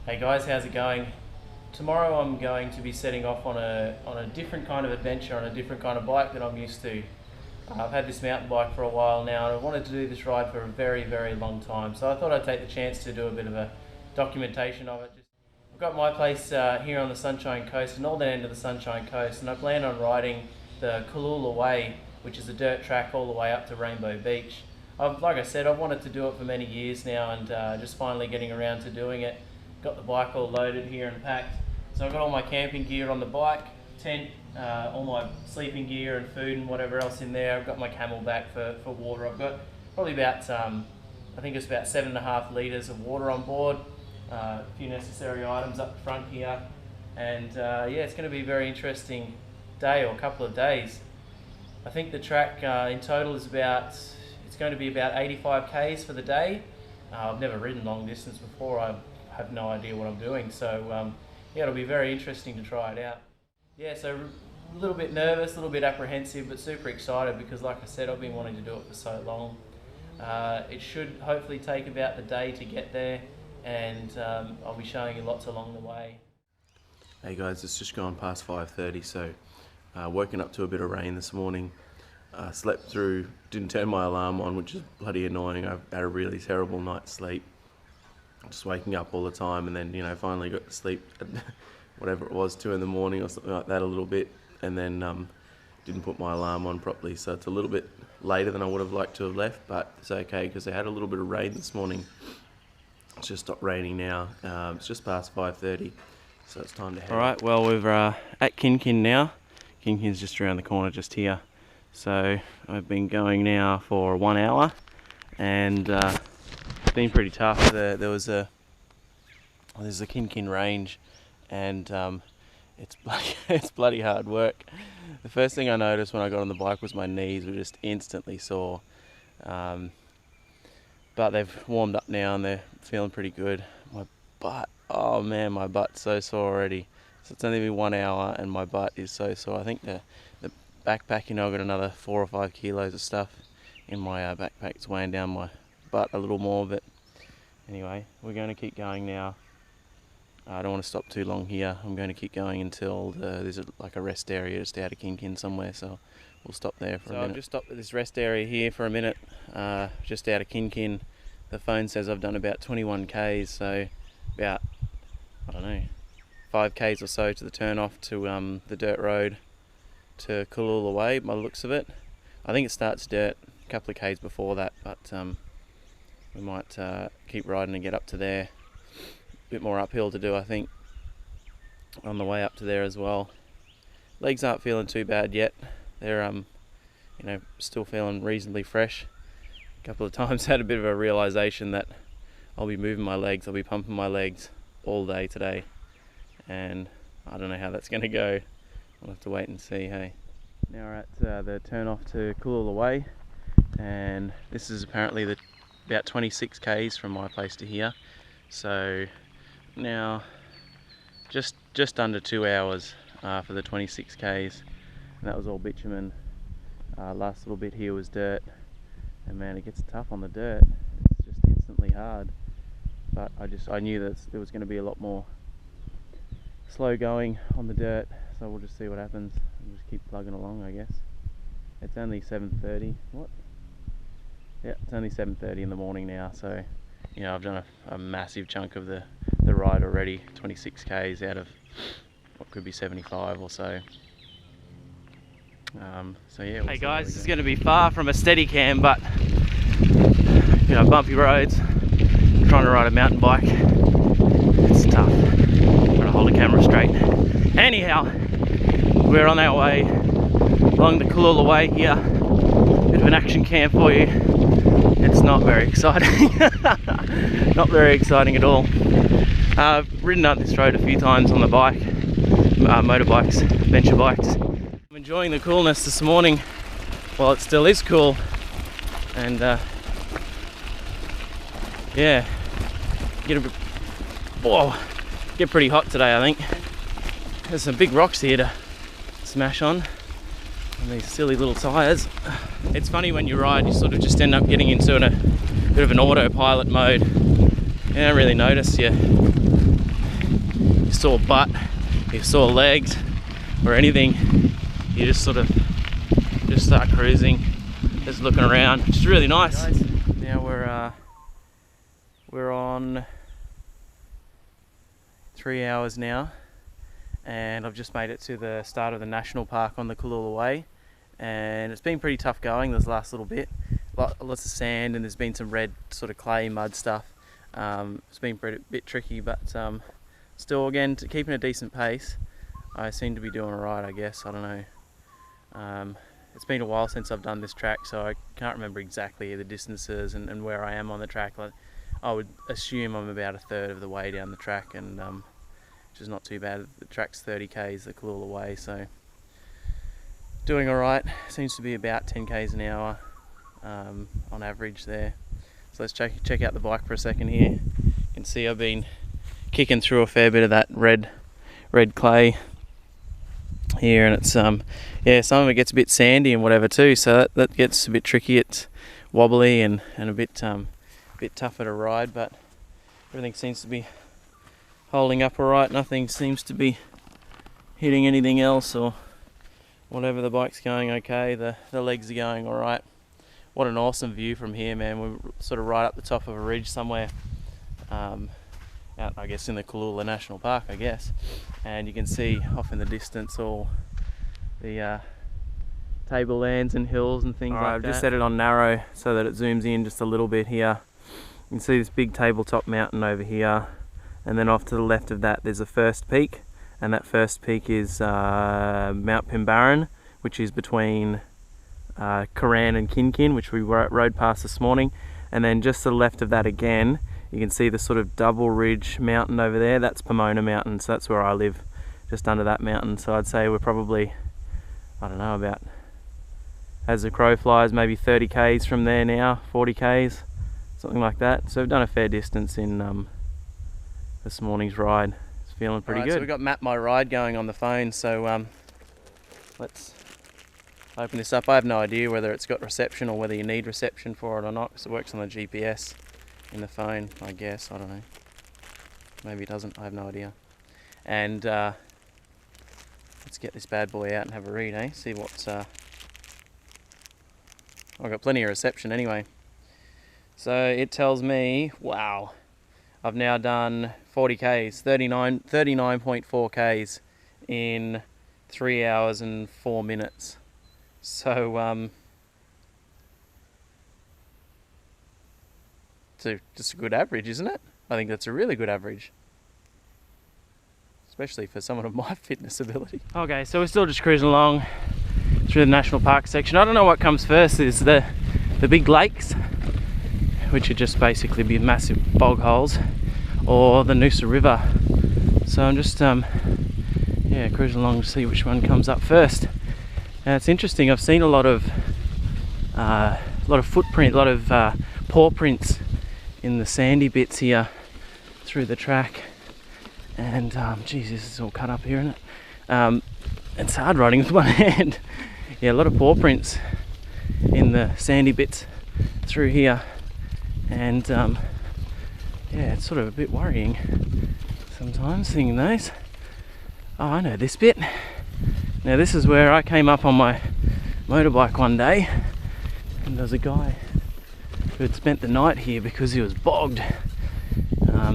Hey guys, how's it going? Tomorrow I'm going to be setting off on a different kind of adventure, on a different kind of bike that I'm used to. I've had this mountain bike for a while now and I wanted to do this ride for a very long time, so I thought I'd take the chance to do a bit of a documentation of it. I've got my place here on the Sunshine Coast, the northern end of the Sunshine Coast, and I plan on riding the Cooloola Way, which is a dirt track all the way up to Rainbow Beach. Like I said, I've wanted to do it for many years now, and just finally getting around to doing it. Got the bike all loaded here and packed. So I've got all my camping gear on the bike, tent, all my sleeping gear and food and whatever else in there. I've got my CamelBak for water. I've got probably about, I think it's about 7.5 litres of water on board. A few necessary items up front here. And yeah, it's going to be a very interesting day, or a couple of days. I think the track in total is it's going to be about 85 k's for the day. I've never ridden long distance before. I have no idea what I'm doing, so yeah, it'll be very interesting to try it out. Yeah, so a little bit nervous, a little bit apprehensive, but super excited because, like I said, I've been wanting to do it for so long. It should hopefully take about the day to get there, and I'll be showing you lots along the way. Hey guys, it's just gone past 5:30, so woken up to a bit of rain this morning. Slept through, didn't turn my alarm on, which is bloody annoying. I've had a really terrible night's sleep. Just waking up all the time, and then, you know, finally got to sleep at whatever it was, 2 in the morning or something like that, a little bit, and then didn't put my alarm on properly, so it's a little bit later than I would have liked to have left, but it's okay because I had a little bit of rain this morning. It's just stopped raining now. It's just past 5:30, so it's time to head. Alright, well, we're at Kin Kin now. Kin Kin's just around the corner, just here. So I've been going now for 1 hour, and it's been pretty tough. There's a Kin Kin range, and it's bloody hard work. The first thing I noticed when I got on the bike was my knees were just instantly sore, but they've warmed up now and they're feeling pretty good. My butt, oh man, my butt's so sore already. So it's only been 1 hour and my butt is so sore. I think the backpack, you know, I've got another 4 or 5 kilos of stuff in my backpack. It's weighing down my butt a little more, but anyway, we're going to keep going now. I don't want to stop too long here. I'm going to keep going until there's like a rest area just out of Kin Kin somewhere, so we'll stop there for a minute. I've just stopped at this rest area here for a minute, just out of Kin Kin. The phone says I've done about 21 k's, so about, I don't know, 5 k's or so to the turn off to the dirt road to Cooloola Way, by the looks of it. I think it starts dirt a couple of k's before that, but we might keep riding and get up to there. A bit more uphill to do, I think, on the way up to there as well. Legs aren't feeling too bad yet. They're you know, still feeling reasonably fresh. A couple of times had a bit of a realization that I'll be moving my legs, I'll be pumping my legs all day today, and I don't know how that's going to go. We'll have to wait and see. Hey, now we're at the turn off to Cooloola Way, and this is apparently about 26 k's from my place to here. So now just under 2 hours for the 26 k's, and that was all bitumen. Last little bit here was dirt, and man, it gets tough on the dirt. It's just instantly hard, but I knew that there was going to be a lot more slow going on the dirt, so we'll just see what happens and just keep plugging along, I guess. It's only 7:30. What? Yeah, it's only 7:30 in the morning now, so you know, I've done a massive chunk of the ride already, 26 k's out of what could be 75 or so. So yeah. Hey guys, this is going to be far from a steady cam, but you know, bumpy roads, trying to ride a mountain bike, it's tough. Trying to hold the camera straight. Anyhow, we're on our way along the Cooloola Way here. Bit of an action cam for you. It's not very exciting. Not very exciting at all. I've ridden up this road a few times on the bike, motorbikes, adventure bikes. I'm enjoying the coolness this morning while it still is cool, and yeah, get pretty hot today, I think. There's some big rocks here to smash on, and these silly little tyres. It's funny when you ride, you sort of just end up getting into a bit of an autopilot mode. You don't really notice your your sore butt, your sore legs, or anything. You just sort of just start cruising, just looking around, which is really nice. Now we're on 3 hours now, and I've just made it to the start of the national park on the Cooloola Way, and it's been pretty tough going this last little bit. Lots of sand, and there's been some red sort of clay mud stuff. It's been a bit tricky, but still, again, keeping a decent pace. I seem to be doing alright, I guess. I don't know. It's been a while since I've done this track, so I can't remember exactly the distances and where I am on the track. I would assume I'm about a third of the way down the track, and which is not too bad. The track's 30 k's, the Cooloola Way, so doing alright. Seems to be about 10 k's an hour on average there. So let's check out the bike for a second here. You can see I've been kicking through a fair bit of that red clay here, and it's yeah, some of it gets a bit sandy and whatever too, so that gets a bit tricky. It's wobbly and a bit tougher to ride, but everything seems to be holding up alright. Nothing seems to be hitting anything else or whatever. The bike's going okay, the legs are going alright. What an awesome view from here, man. We're sort of right up the top of a ridge somewhere, out, I guess, in the Cooloola National Park, I guess. And you can see off in the distance all the tablelands and hills and things like that. I've just set it on narrow so that it zooms in just a little bit here. You can see this big tabletop mountain over here, and then off to the left of that there's a first peak, and that first peak is Mount Pimbaran, which is between Koran and Kin, which we rode past this morning. And then just to the left of that again, you can see the sort of double ridge mountain over there. That's Pomona Mountain, so that's where I live, just under that mountain. So I'd say we're probably, I don't know, about, as the crow flies, maybe 30 k's from there now, 40 k's, something like that. So we've done a fair distance in this morning's ride. It's feeling pretty good. So we've got Map My Ride going on the phone, so let's open this up. I have no idea whether it's got reception or whether you need reception for it or not, because it works on the GPS in the phone, I guess. I don't know. Maybe it doesn't. I have no idea. And let's get this bad boy out and have a read, eh? See what's... I've got plenty of reception anyway. So it tells me, wow, I've now done 40 k's, 39.4 k's in 3 hours and 4 minutes. So it's just a good average, isn't it? I think that's a really good average, especially for someone of my fitness ability. Okay, so we're still just cruising along through the national park section. I don't know what comes first. Is the big lakes, which are just basically be massive bog holes, or the Noosa River. So I'm just yeah, cruising along to see which one comes up first. And it's interesting. I've seen a lot of footprint, a lot of paw prints in the sandy bits here through the track. And geez, this is all cut up here, isn't it? It's hard riding with one hand. Yeah, a lot of paw prints in the sandy bits through here, and yeah, it's sort of a bit worrying sometimes seeing those. Oh, I know this bit. Now this is where I came up on my motorbike one day, and there's a guy who had spent the night here because he was bogged.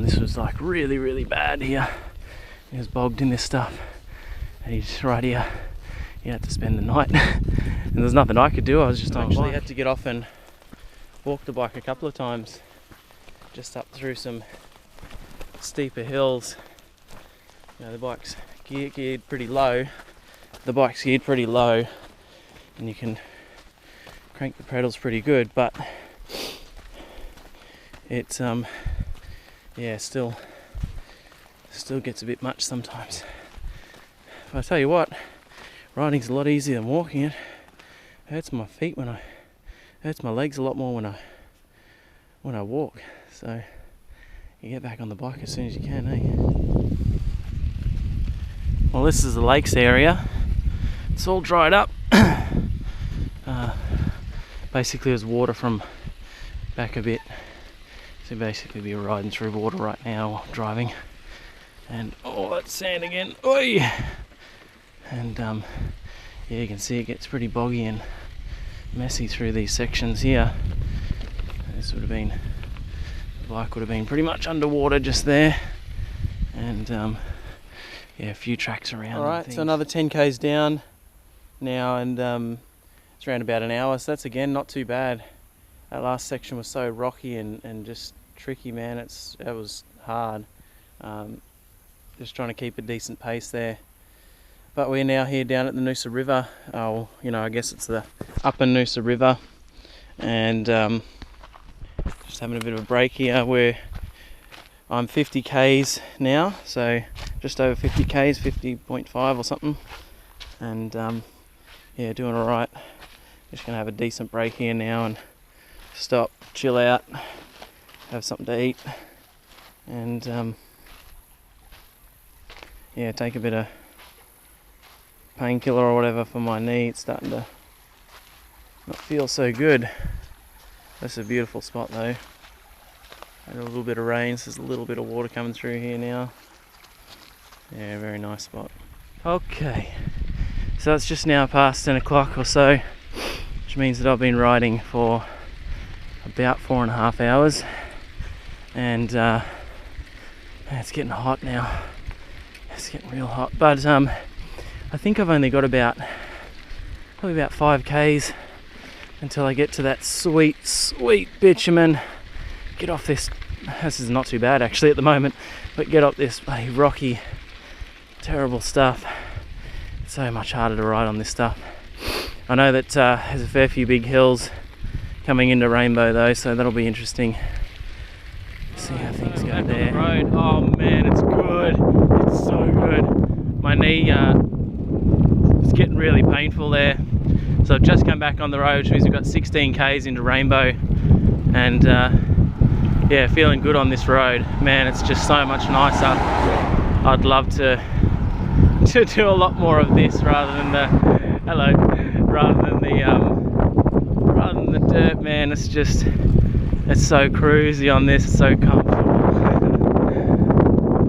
This was like really bad here. He was bogged in this stuff, and he's right here. He had to spend the night, and there's nothing I could do. I was just on bike. I had to get off and walk the bike a couple of times, just up through some steeper hills. You know, the bike's geared pretty low. The bike's geared pretty low, and you can crank the pedals pretty good, but it's yeah, still gets a bit much sometimes. But I tell you what, riding's a lot easier than walking. It hurts my feet hurts my legs a lot more when I walk. So you get back on the bike as soon as you can, eh? Well, this is the lakes area. It's all dried up. Basically there's water from back a bit. So basically we're riding through water right now while driving. And oh, that's sand again. Oi! And yeah, you can see it gets pretty boggy and messy through these sections here. This would have been, the bike would have been pretty much underwater just there. And yeah, a few tracks around. Alright, so another 10 k's down now, and it's around about an hour, so that's again not too bad. That last section was so rocky and just tricky, man. It was hard. Just trying to keep a decent pace there. But we're now here down at the Noosa River. Oh, you know, I guess it's the upper Noosa River. And just having a bit of a break here where I'm 50 k's now, so just over 50 k's, 50.5 or something. And yeah, doing alright. Just gonna have a decent break here now and stop, chill out, have something to eat, and yeah, take a bit of painkiller or whatever for my knee. It's starting to not feel so good. That's a beautiful spot though. Had a little bit of rain, so there's a little bit of water coming through here now. Yeah, very nice spot. Okay, so it's just now past 10 o'clock or so, which means that I've been riding for about 4.5 hours, and it's getting hot now. It's getting real hot, but I think I've only got probably about 5 k's until I get to that sweet bitumen. Get off this is not too bad actually at the moment, but get up this bloody rocky, terrible stuff. It's so much harder to ride on this stuff. I know that there's a fair few big hills coming into Rainbow though, so that'll be interesting. See how things go there. Road. Oh man, it's good. It's so good. My knee is getting really painful there. So I've just come back on the road, which means we've got 16 k's into Rainbow, and yeah, feeling good on this road. Man, it's just so much nicer. I'd love to do a lot more of this rather than the dirt, man. It's so cruisy on this, it's so comfortable.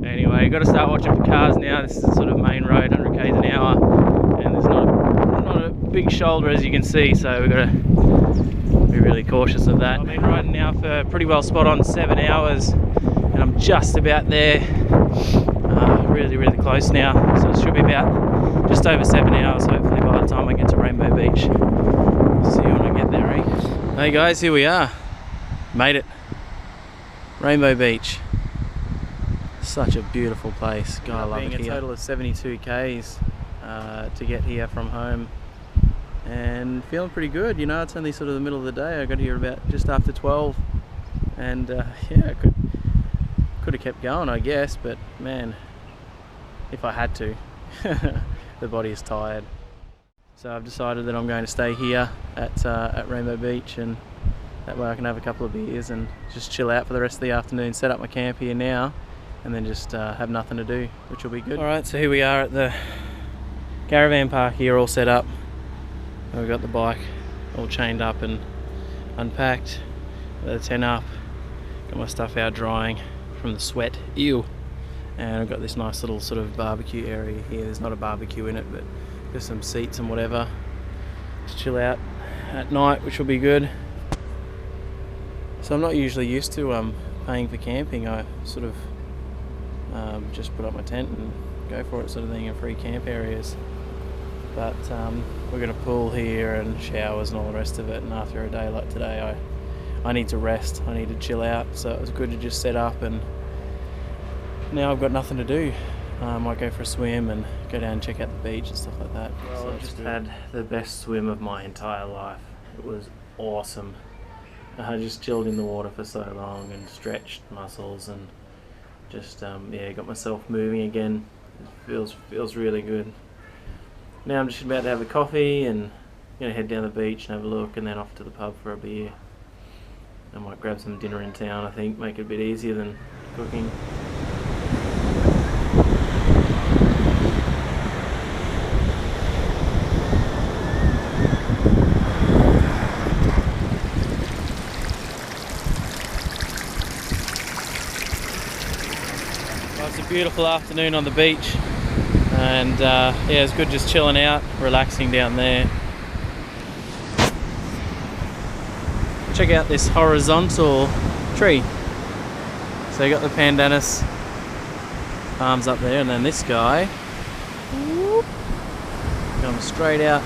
Anyway, got to start watching for cars now. This is the sort of main road, 100 k's an hour, and there's not a big shoulder as you can see, so we've got to be really cautious of that. I've been riding now for pretty well spot on 7 hours, and I'm just about there. Really close now, so it should be about just over 7 hours hopefully by the time I get to Rainbow Beach. See you when I get there, eh? Hey guys, here we are. Made it. Rainbow Beach. Such a beautiful place. God, I love it here. A total of 72 k's to get here from home, and feeling pretty good. You know, it's only sort of the middle of the day. I got here about just after 12, and yeah, could have kept going, I guess, but man, if I had to. The body is tired. So I've decided that I'm going to stay here at Rainbow Beach, and that way I can have a couple of beers and just chill out for the rest of the afternoon, set up my camp here now, and then just have nothing to do, which will be good. Alright, so here we are at the caravan park here, all set up. We've got the bike all chained up and unpacked, the tent up, got my stuff out drying from the sweat. Ew. And I've got this nice little sort of barbecue area here. There's not a barbecue in it, but there's some seats and whatever to chill out at night, which will be good. So I'm not usually used to paying for camping. I sort of just put up my tent and go for it, sort of thing, in free camp areas. But we're going to pool here and showers and all the rest of it, and after a day like today I need to rest, I need to chill out, so it was good to just set up, and now I've got nothing to do. I might go for a swim and go down and check out the beach and stuff like that. Well, so I've just had the best swim of my entire life. It was awesome. I just chilled in the water for so long and stretched muscles and just yeah, got myself moving again. It feels really good. Now I'm just about to have a coffee and gonna head down the beach and have a look, and then off to the pub for a beer. I might grab some dinner in town, I think, make it a bit easier than cooking. Beautiful afternoon on the beach, and yeah, it's good just chilling out, relaxing down there. Check out this horizontal tree. So you got the pandanus palms up there, and then this guy comes straight out.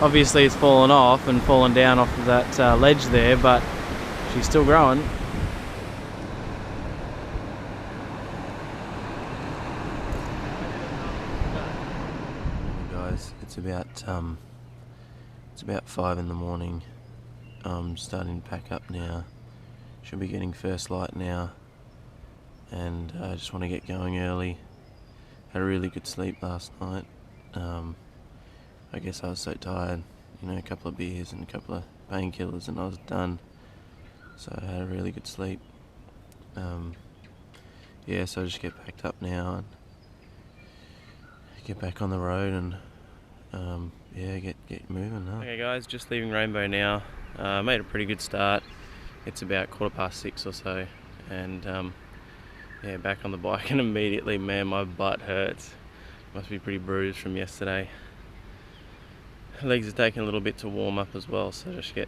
Obviously it's fallen off and fallen down off of that ledge there, but she's still growing. Guys, it's about 5 in the morning. I'm starting to pack up now. Should be getting first light now, and I just want to get going early. Had a really good sleep last night. I guess I was so tired, you know, a couple of beers and a couple of painkillers and I was done. So I had a really good sleep. Yeah, so I just get packed up now and get back on the road and yeah, get moving now. Okay guys, just leaving Rainbow now. Made a pretty good start. It's about 6:15 or so, and yeah, back on the bike, and immediately, man, my butt hurts. Must be pretty bruised from yesterday. Legs are taking a little bit to warm up as well, so just get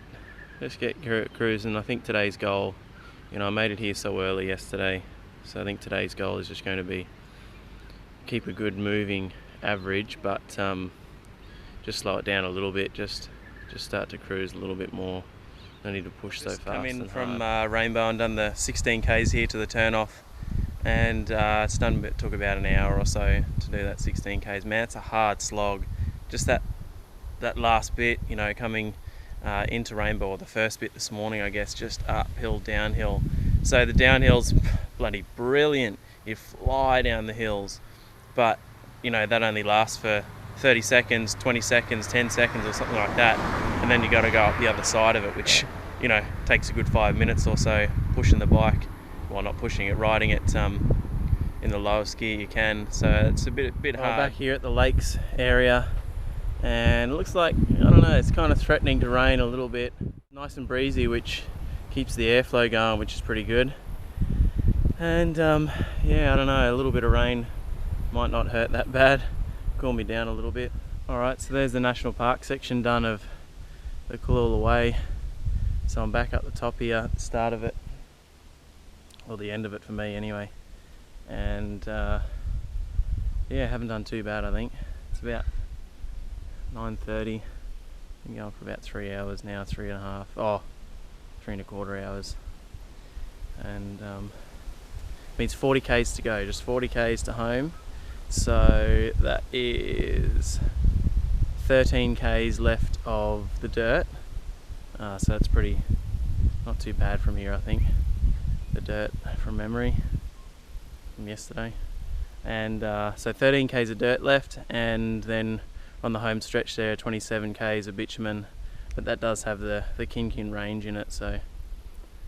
cruising. I think today's goal, you know, I made it here so early yesterday, so I think today's goal is just going to be keep a good moving average, but just slow it down a little bit, just start to cruise a little bit more. No need to push so fast. Come in from Rainbow and done the 16 k's here to the turnoff, and took about an hour or so to do that 16 k's. Man, it's a hard slog. Just that last bit, you know, coming into Rainbow, or the first bit this morning, I guess, just uphill, downhill. So the downhill's bloody brilliant. You fly down the hills, but you know, that only lasts for 30 seconds, 20 seconds, 10 seconds or something like that, and then you got to go up the other side of it, which, you know, takes a good 5 minutes or so, pushing the bike, well, not pushing it, riding it in the lowest gear you can. So it's a bit hard. Back here at the lakes area, and it looks like, I don't know, it's kind of threatening to rain a little bit. Nice and breezy, which keeps the airflow going, which is pretty good. And yeah, I don't know, a little bit of rain might not hurt that bad, cool me down a little bit. Alright, so there's the national park section done of the Cooloola Way. So I'm back up the top here at the start of it, or the end of it for me anyway. And yeah, haven't done too bad, I think. It's about 9:30. Been going for about 3 hours now, 3.5, 3.25 hours. And means 40 k's to go, just 40 k's to home. So that is 13 k's left of the dirt. So that's not too bad from here, I think. The dirt from memory from yesterday. And so 13 k's of dirt left, and then on the home stretch there 27 k's of bitumen, but that does have the Kin Kin range in it, so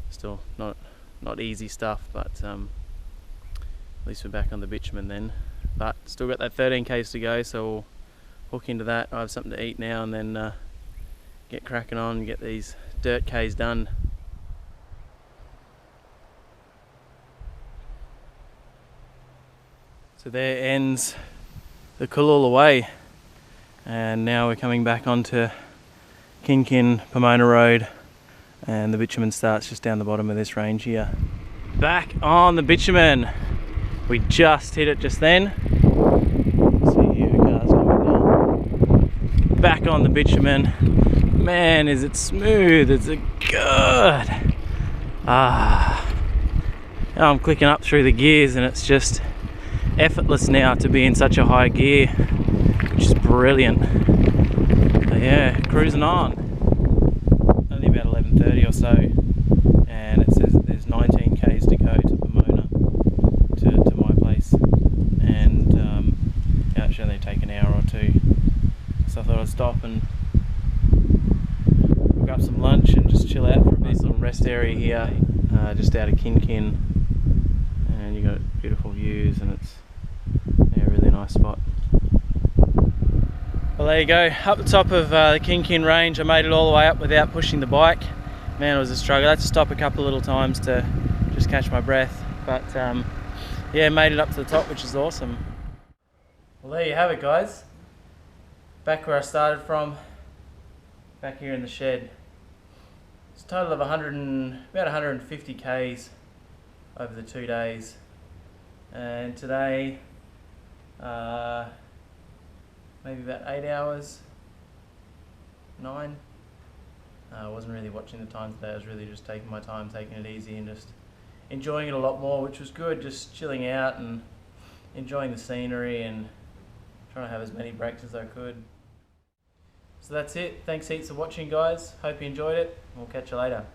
still not easy stuff, but at least we're back on the bitumen then. But still got that 13 k's to go, so we'll hook into that. I have something to eat now, and then get cracking on and get these dirt k's done. So there ends the Cooloola Way, and now we're coming back onto Kin Kin Pomona Road, and the bitumen starts just down the bottom of this range here. Back on the bitumen. We just hit it just then. See here, cars coming down. Back on the bitumen. Man, is it smooth, is it good. Now I'm clicking up through the gears, and it's just effortless now to be in such a high gear, which is brilliant. So yeah, cruising on. Only about 11:30 or so, and it says that there's 19 k's to go to Pomona, to my place, and yeah, it should only take an hour or two. So I thought I'd stop and grab some lunch and just chill out for a bit. Little rest area here, just out of Kin Kin, and you got beautiful views, and it's a really nice spot. Well, there you go, up the top of the Kin Kin range. I made it all the way up without pushing the bike. Man, it was a struggle. I had to stop a couple of little times to just catch my breath, but yeah, made it up to the top, which is awesome. Well, there you have it, guys. Back where I started from, back here in the shed. It's a total of about 150 Ks over the 2 days. And today, maybe about 8 hours, 9. I wasn't really watching the time today. I was really just taking my time, taking it easy and just enjoying it a lot more, which was good. Just chilling out and enjoying the scenery and trying to have as many breaks as I could. So that's it. Thanks heaps for watching, guys. Hope you enjoyed it. We'll catch you later.